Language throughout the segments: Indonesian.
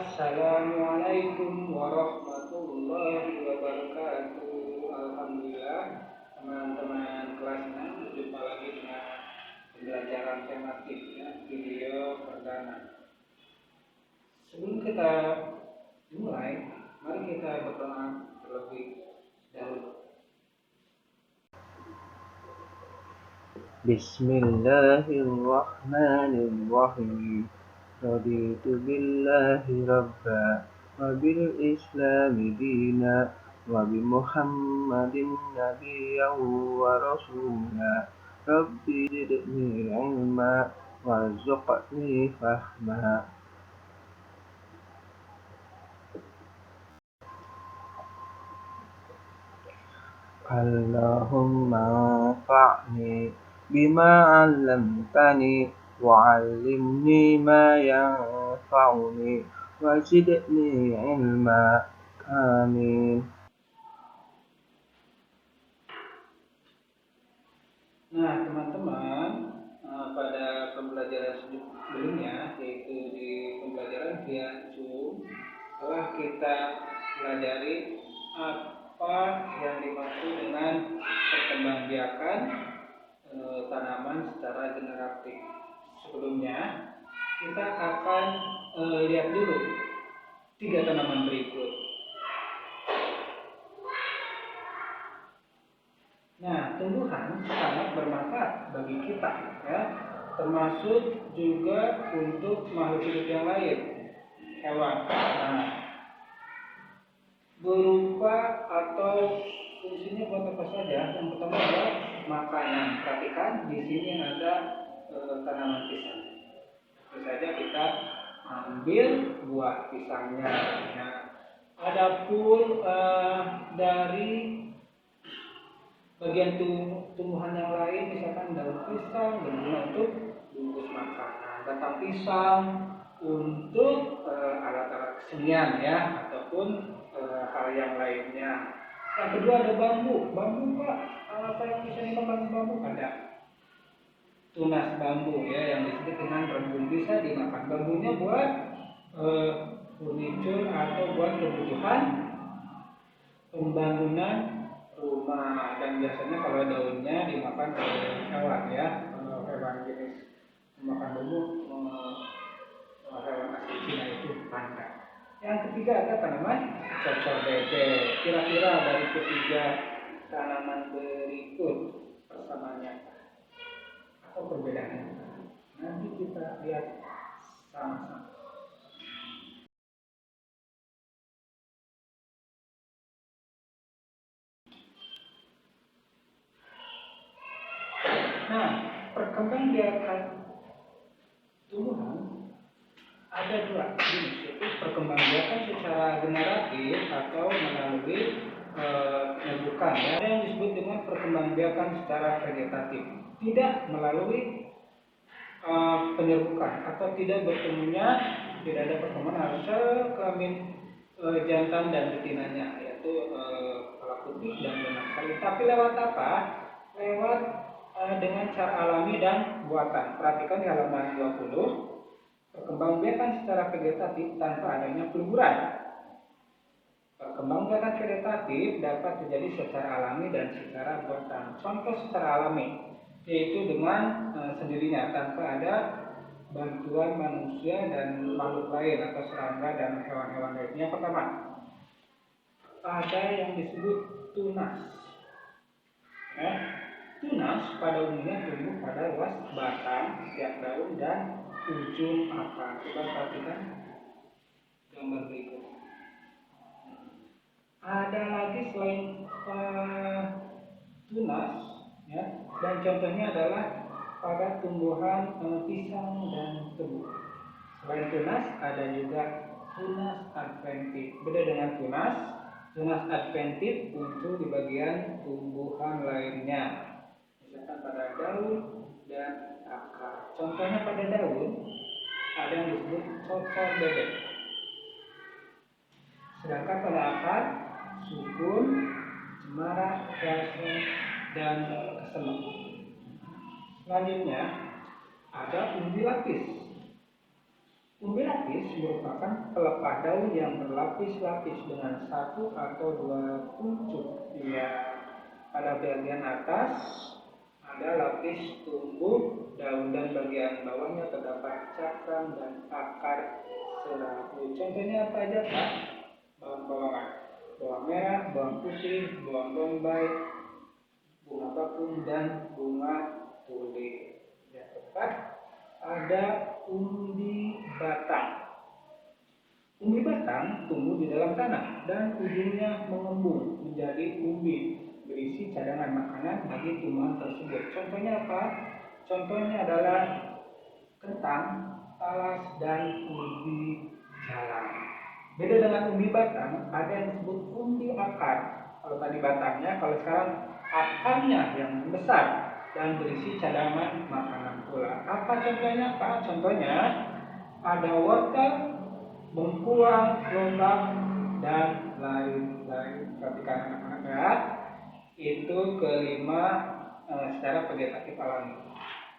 Assalamualaikum warahmatullahi wabarakatuh. Alhamdulillah, teman-teman kelas 6 jumpa lagi dengan pembelajaran tematik video perdana. Sebelum kita mulai, mari kita berdoa terlebih dahulu. Bismillahirrahmanirrahim. Raditu billahi rabba wa bil islami dina wa bi muhammadin nabiyyan wa rasula. Rabbi zidni ilma warzuqni fahma. Allahumma anfa'ni bima 'allamtani wa'allimni ma yanfa'uni wazidni ilma. Amin. Nah, teman-teman, pada pembelajaran sebelumnya, yaitu di pembelajaran via Zoom, telah kita pelajari apa yang dimaksud dengan perkembangbiakan tanaman secara generatif. Sebelumnya, kita akan lihat dulu 3 tanaman berikut. Nah, tumbuhan sangat bermanfaat bagi kita, ya, termasuk juga untuk makhluk hidup yang lain, hewan. Nah, berupa atau fungsinya buat apa saja? Yang pertama adalah makanan. Perhatikan di sini ada tanaman pisang. Tentu saja kita ambil buah pisangnya. Nah, adapun dari bagian tumbuhan yang lain, misalkan daun pisang berguna untuk bungkus makanan, batang pisang untuk alat-alat kesenian, ya, ataupun hal yang lainnya. Yang kedua ada bambu. Bambu, Pak, apa yang bisa dimakan bambu? Ada tunas bambu, ya, yang disebut dengan rebung, bisa dimakan. Bambunya buat furnitur atau buat kebutuhan pembangunan rumah, dan biasanya kalau daunnya dimakan oleh hewan, ya. Kalau hewan jenis memakan bambu, hewan asli Cina itu panda. Yang ketiga ada tanaman cocor bebek. Kira-kira dari ketiga tanaman berikut persamaannya atau perbedaannya? Nanti kita lihat sama-sama. Nah, perkembangbiakan tumbuhan ada 2 jenis, yaitu perkembangbiakan secara generatif atau melalui penyerbukan, ya. Ada yang disebut dengan perkembangbiakan secara vegetatif, tidak melalui penyerbukan atau tidak bertemunya, tidak ada pertemuan harus kelamin jantan dan betinanya, yaitu kepala putih dan benak salin. Tapi lewat apa? Lewat dengan cara alami dan buatan. Perhatikan di halaman 20. Perkembangbiakan secara vegetatif tanpa adanya peleburan. Perkembangbiakan vegetatif dapat terjadi secara alami dan secara buatan. Contoh secara alami, yaitu dengan sendirinya tanpa ada bantuan manusia dan makhluk lain atau serangga dan hewan-hewan lain. Yang pertama, ada yang disebut tunas. Tunas pada umumnya tumbuh pada luas batang, setiap daun dan ujung akar. Coba perhatikan gambar berikut. Ada lagi selain tunas, ya, dan contohnya adalah pada tumbuhan pisang dan tebu. Selain tunas ada juga tunas adventif. Beda dengan tunas adventif muncul di bagian tumbuhan lainnya, misalkan pada daun dan akar. Contohnya pada daun ada yang disebut cocor bebek. Sedangkan pada akar sukun, cemara, jasmine, dan kesemek. Selanjutnya ada umbi lapis. Umbi lapis merupakan pelepah daun yang berlapis-lapis dengan satu atau dua kuncup. Pada bagian atas ada lapis tumbuh daun dan bagian bawahnya terdapat cakram dan akar serabu. Contohnya apa aja Pak? Bawang-bawangan, bawang merah, bawang putih, bawang bombay, bunga bakung, dan bunga tuli. Yang keempat ada umbi batang. Umbi batang tumbuh di dalam tanah dan ujungnya mengembung menjadi umbi, berisi cadangan makanan bagi tumbuhan tersebut. Contohnya apa? Contohnya adalah kentang, talas, dan ubi jalar. Beda dengan umbi batang, ada yang disebut umbi akar. Kalau tadi batangnya, kalau sekarang akarnya yang besar dan berisi cadangan makanan pula. Apa contohnya Pak? Contohnya ada wortel, bengkuang, lobak, dan lain-lain. Perhatikan anak-anak ya. Itu kelima secara vegetatif alami.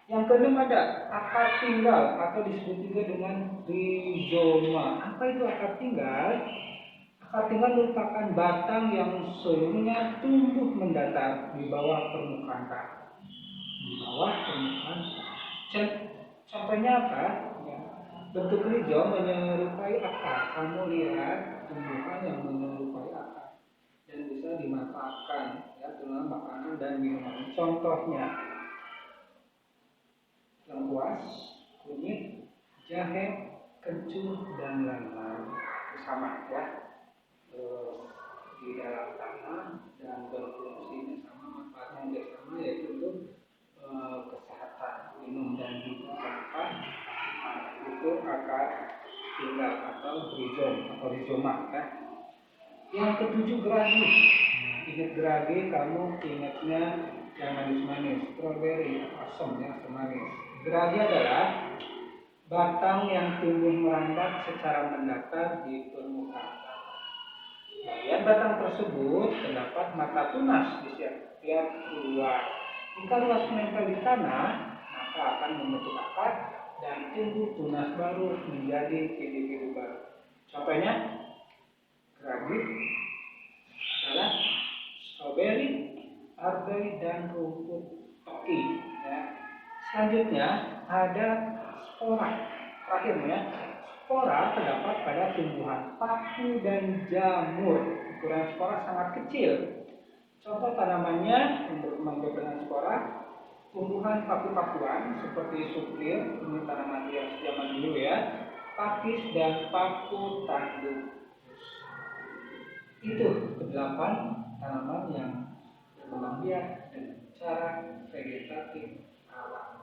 Yang keenam ada akar tinggal atau disebut juga dengan rizoma. Apa itu akar tinggal? Akar tinggal merupakan batang yang seluruhnya tumbuh mendatar di bawah permukaan tanah. Di bawah permukaan tanah. Contohnya apa? Ya, bentuk hijau menyerupai akar. Kamu lihat tumbuhan yang menyerupai akar dan bisa dimanfaatkan ya dengan makanan dan minuman. Contohnya lengkuas, kunyit, jahe, kencur, dan lain-lain. Sama ya. Di dalam tanah dan berfungsinya sama, manfaatnya juga sama, yaitu untuk kesehatan minum dan juga apa itu akar tinggal atau rizoma ya. Yang ketujuh geragi. Ingat geragi, kamu ingatnya yang manis-manis, strawberry, asam ya, asam manis. Geragi adalah batang yang tumbuh merambat secara mendatar di permukaan. Bagian batang tersebut terdapat mata tunas di setiap ruas. Jika ruas menempel di tanah, maka akan membentuk akar dan tumbuh tunas baru menjadi individu baru. Contohnya, geragi adalah strawberry, arbai, dan rumput toki. Ya. Selanjutnya ada spora. Terakhir ya. Spora terdapat pada tumbuhan paku dan jamur. Ukuran spora sangat kecil. Contoh tanamannya untuk berkembang dengan spora, tumbuhan paku-pakuan seperti sukir, ini tanaman hias zaman dulu ya, pakis, dan paku tanduk. Itu 8 tanaman yang berkembang biak dengan cara vegetatif alami.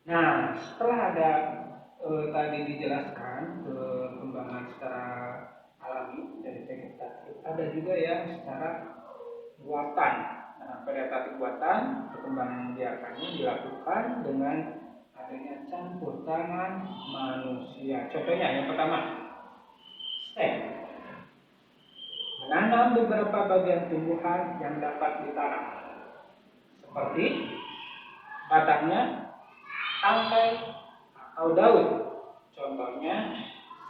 Nah, setelah ada tadi dijelaskan perkembangan secara alami dari vegetatif, ada juga yang secara buatan. Nah, vegetatif buatan perkembangan biakannya dilakukan dengan adanya campur tangan manusia. Contohnya yang pertama, stem. Menanam beberapa bagian tumbuhan yang dapat ditanam, seperti batangnya, tangkai, atau daun. Contohnya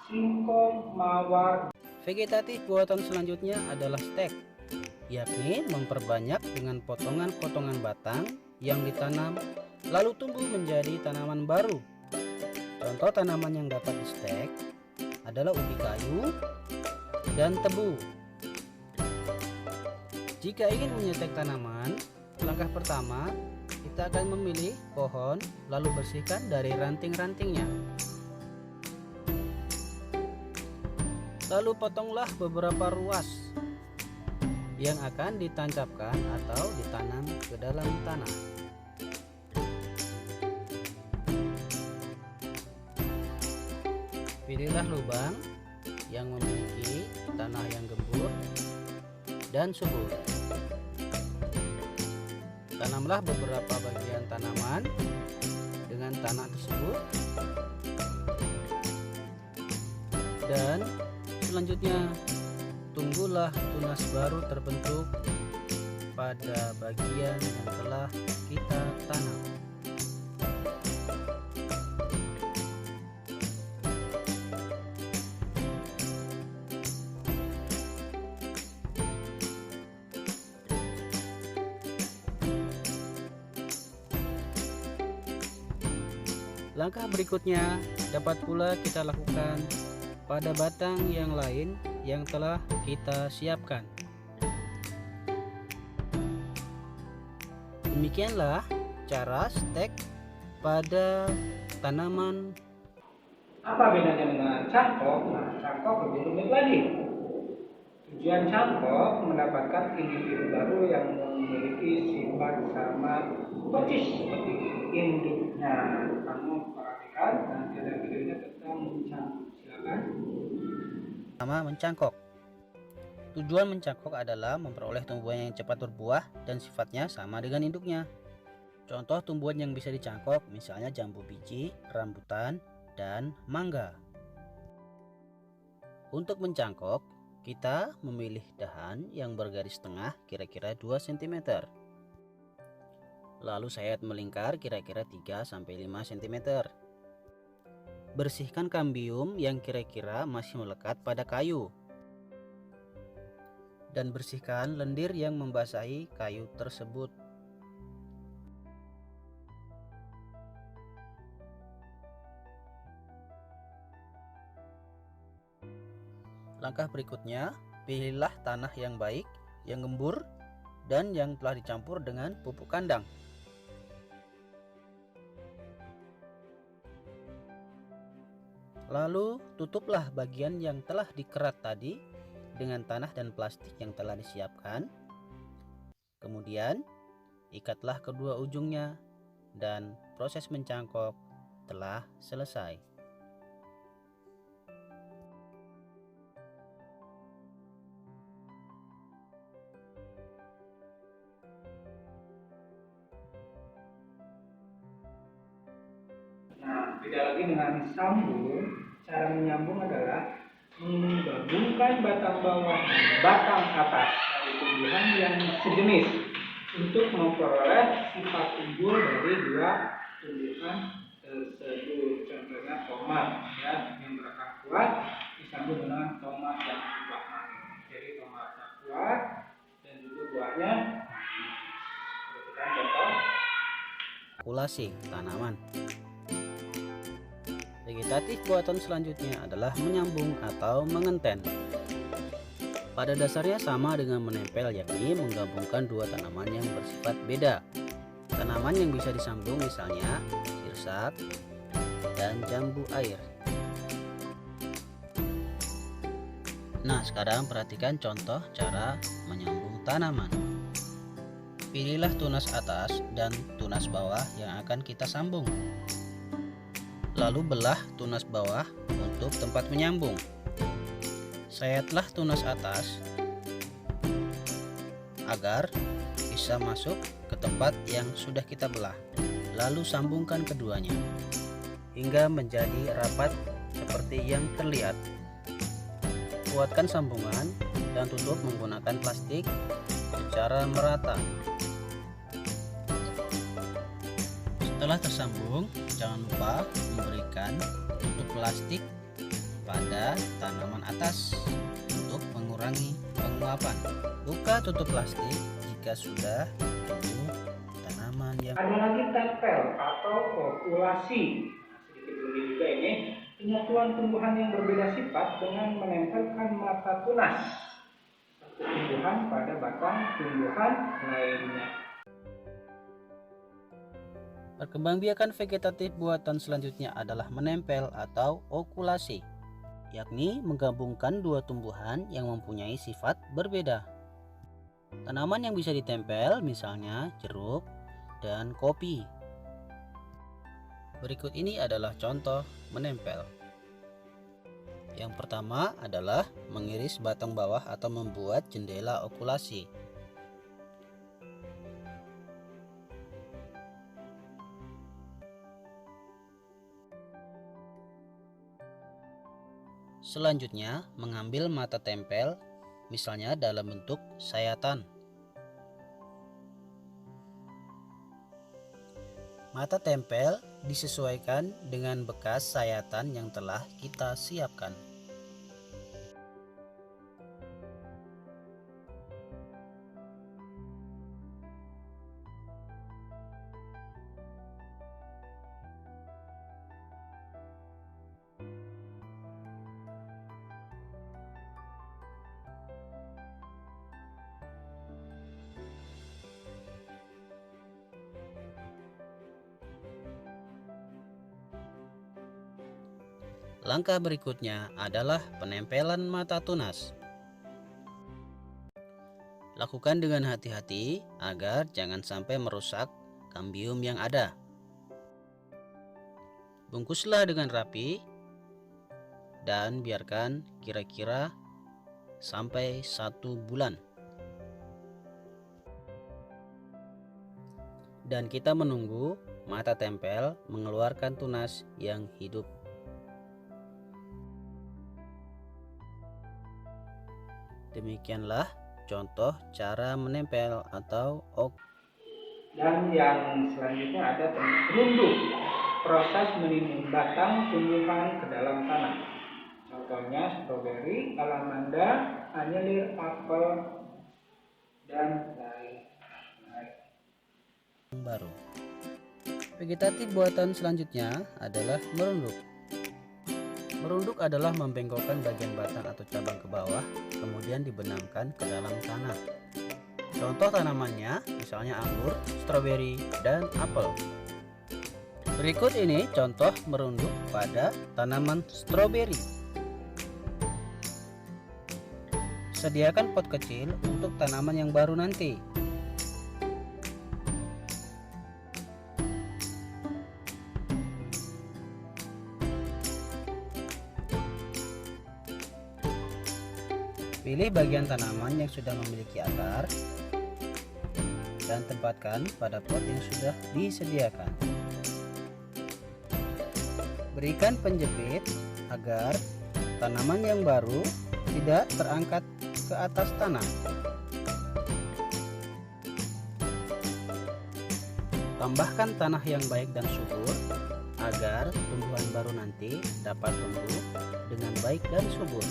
singkong, mawar. Vegetatif buatan selanjutnya adalah stek, yakni memperbanyak dengan potongan-potongan batang yang ditanam lalu tumbuh menjadi tanaman baru. Contoh tanaman yang dapat di stek adalah ubi kayu dan tebu. Jika ingin menyetek tanaman, langkah pertama kita akan memilih pohon lalu bersihkan dari ranting-rantingnya. Lalu potonglah beberapa ruas yang akan ditancapkan atau ditanam ke dalam tanah. Pilihlah lubang yang memiliki tanah yang gembur dan subur. Tanamlah beberapa bagian tanaman dengan tanah tersebut, dan selanjutnya tunggulah tunas baru terbentuk pada bagian yang telah kita tanam. Langkah berikutnya dapat pula kita lakukan pada batang yang lain yang telah kita siapkan. Demikianlah cara stek pada tanaman. Apa bedanya dengan cangkok? Nah, cangkok lebih rumit lagi. Tujuan cangkok mendapatkan individu baru yang memiliki sifat sama persis seperti induknya. Kamu perhatikan, nanti ada videonya tentang mencangkok. Silakan. Pertama, mencangkok. Tujuan mencangkok adalah memperoleh tumbuhan yang cepat berbuah dan sifatnya sama dengan induknya. Contoh tumbuhan yang bisa dicangkok misalnya jambu biji, rambutan, dan mangga. Untuk mencangkok, kita memilih dahan yang bergaris tengah kira-kira 2 cm. Lalu sayat melingkar kira-kira 3-5 cm. Bersihkan kambium yang kira-kira masih melekat pada kayu. Dan bersihkan lendir yang membasahi kayu tersebut. Langkah berikutnya, pilihlah tanah yang baik, yang gembur, dan yang telah dicampur dengan pupuk kandang. Lalu tutuplah bagian yang telah dikerat tadi dengan tanah dan plastik yang telah disiapkan. Kemudian ikatlah kedua ujungnya dan proses mencangkok telah selesai. Nah, beda lagi dengan sambung. Cara menyambung adalah menggabungkan batang bawah dan batang atas dari tumbuhan yang sejenis untuk memperoleh sifat unggul dari dua tumbuhan tersebut. Contohnya tomat, ya, yang berakar kuat disambung dengan tomat yang berbuah manis. Jadi tomatnya kuat dan juga buahnya manis. Perhatikan contoh. Populasi tanaman. Vegetatif buatan selanjutnya adalah menyambung atau mengenten. Pada dasarnya sama dengan menempel, yakni menggabungkan dua tanaman yang bersifat beda. Tanaman yang bisa disambung misalnya sirsak dan jambu air. Nah, sekarang perhatikan contoh cara menyambung tanaman. Pilihlah tunas atas dan tunas bawah yang akan kita sambung. Lalu belah tunas bawah untuk tempat menyambung. Sayatlah tunas atas agar bisa masuk ke tempat yang sudah kita belah. Lalu sambungkan keduanya hingga menjadi rapat seperti yang terlihat. Kuatkan sambungan dan tutup menggunakan plastik secara merata. Setelah tersambung, jangan lupa memberikan tutup plastik pada tanaman atas untuk mengurangi penguapan. Buka tutup plastik jika sudah tumbuh tanaman yang... Ada lagi tempel atau populasi. Sedikit lebih juga ini penyatuan tumbuhan yang berbeda sifat dengan menempelkan mata tunas satu tumbuhan pada batang tumbuhan lainnya. Perkembangbiakan vegetatif buatan selanjutnya adalah menempel atau okulasi, yakni menggabungkan dua tumbuhan yang mempunyai sifat berbeda. Tanaman yang bisa ditempel misalnya jeruk dan kopi. Berikut ini adalah contoh menempel. Yang pertama adalah mengiris batang bawah atau membuat jendela okulasi. Selanjutnya, mengambil mata tempel, misalnya dalam bentuk sayatan. Mata tempel disesuaikan dengan bekas sayatan yang telah kita siapkan. Langkah berikutnya adalah penempelan mata tunas. Lakukan dengan hati-hati agar jangan sampai merusak kambium yang ada. Bungkuslah dengan rapi dan biarkan kira-kira sampai 1 bulan. Dan kita menunggu mata tempel mengeluarkan tunas yang hidup. Demikianlah contoh cara menempel atau Dan yang selanjutnya ada penunduk, proses menimbun batang tumbuhan ke dalam tanah. Contohnya stroberi, alamanda, anyelir, apel, dan lain-lain. baru. Vegetatif buatan selanjutnya adalah merunduk. Merunduk adalah membengkokkan bagian batang atau cabang ke bawah, kemudian dibenamkan ke dalam tanah. Contoh tanamannya misalnya anggur, stroberi, dan apel. Berikut ini contoh merunduk pada tanaman stroberi. Sediakan pot kecil untuk tanaman yang baru nanti. Pilih bagian tanaman yang sudah memiliki akar dan tempatkan pada pot yang sudah disediakan. Berikan penjepit agar tanaman yang baru tidak terangkat ke atas tanah. Tambahkan tanah yang baik dan subur agar tumbuhan baru nanti dapat tumbuh dengan baik dan subur.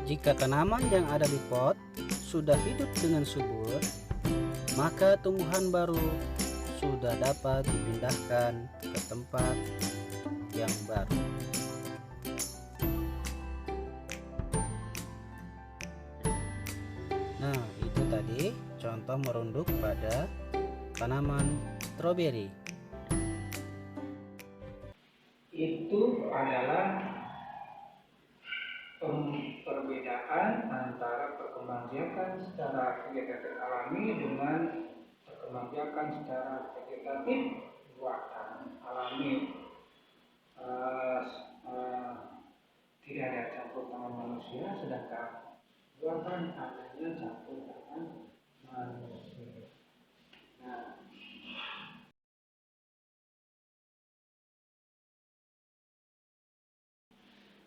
Jika tanaman yang ada di pot sudah hidup dengan subur, maka tumbuhan baru sudah dapat dipindahkan ke tempat yang baru. Nah, itu tadi contoh merunduk pada tanaman stroberi. Itu adalah perbedaan antara perkembangbiakan secara vegetatif alami dengan perkembangbiakan secara vegetatif buatan alami. Tidak ada campur tangan manusia, sedangkan buatan adanya campur tangan manusia. Nah,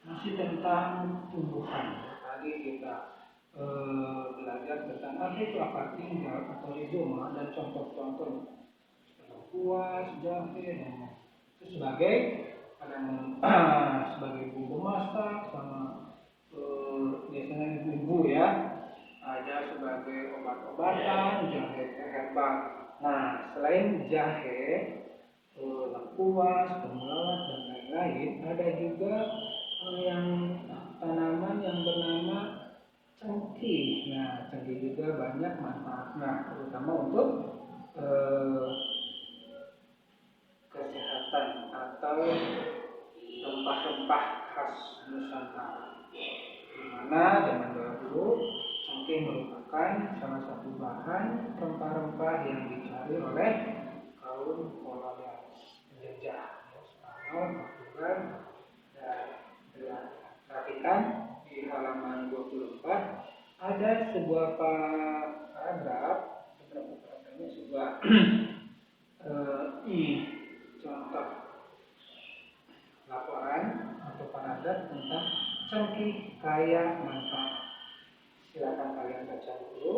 masih tentang tumbuhan. Tadi kita belajar tentang apa itu akar tinggal atau rizoma dan contoh-contohnya. Buah, jahe, dan itu sebagai sebagai bumbu masak sama biasanya bumbu ya. Ada sebagai obat-obatan, jahe herbal. Nah, selain jahe, lengkuas, temulawak dan lain-lain, ada juga yang tanaman yang bernama cengkih. Nah, cengkih juga banyak manfaatnya, terutama untuk kesehatan atau rempah-rempah khas Nusantara. Di mana zaman dahulu cengkeh merupakan salah satu bahan rempah-rempah yang dicari oleh kaum kolonial penjajah Spanyol, Portugal, dan perhatikan di halaman 24 ada sebuah paragraf, sebuah contoh laporan atau paragraf tentang cengkih saya manfaat. Silakan kalian baca dulu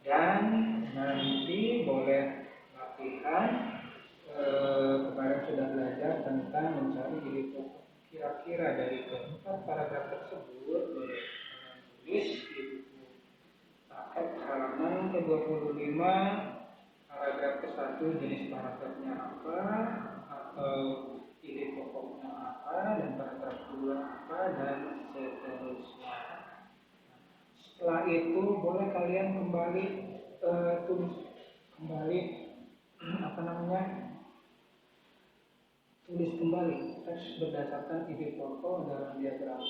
dan nanti boleh latihan. Kemarin sudah belajar tentang mencari ide pokok. Kira-kira dari keempat paragraf tersebut boleh tulis di buku paket halaman ke-25, paragraf ke-1 jenis paragrafnya apa, atau ide pokoknya apa, dan paragraf kedua apa, dan seterusnya. Setelah itu boleh kalian kembali tulis kembali tulis kembali teks berdasarkan ide pokok dalam diagram.